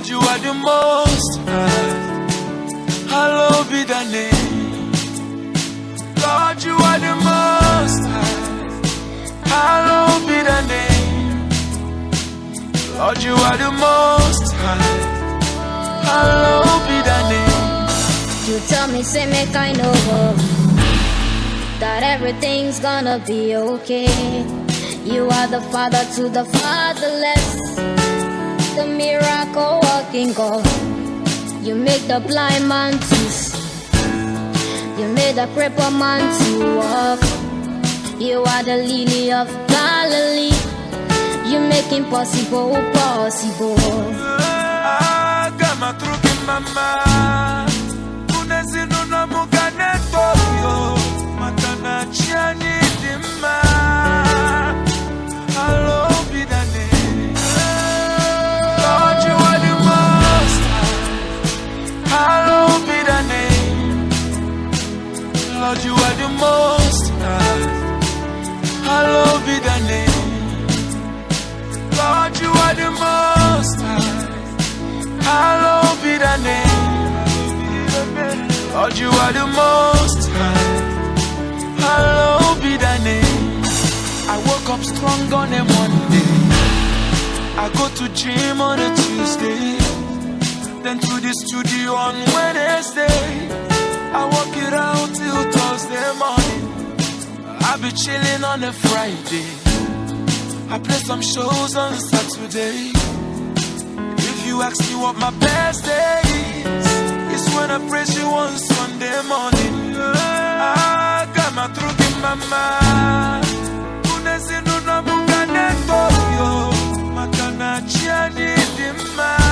Lord, you are the most high. Hallowed be thy name. Lord, you are the most high. Hallowed be thy name. Lord, you are the most high. Hallowed be thy name. You tell me, say me kind of that everything's gonna be okay. You are the father to the fatherless, the miracle working God. You make the blind man to see. You made the crippled man to walk. You are the lily of Galilee. You make impossible possible. Mama, unezinu na mugane toyo, matana chiani dima. Hallowed be thy name. Lord, you are the most high. Hallowed be thy name. Lord, you are the most high. Hallowed be thy name. Lord, you are the most high. Hallowed be thy name. Lord, you are the most high. Hallowed be thy name. I woke up strong on a Monday. I go to gym on a Tuesday. Then to the studio on Wednesday. I walk it out till Thursday morning. I be chilling on a Friday. I play some shows on Saturday. If you ask me what my best day is, it's when I praise you on Sunday morning. I got my truth in my mind. Unezinu na mugane toyo, matana chiani dima.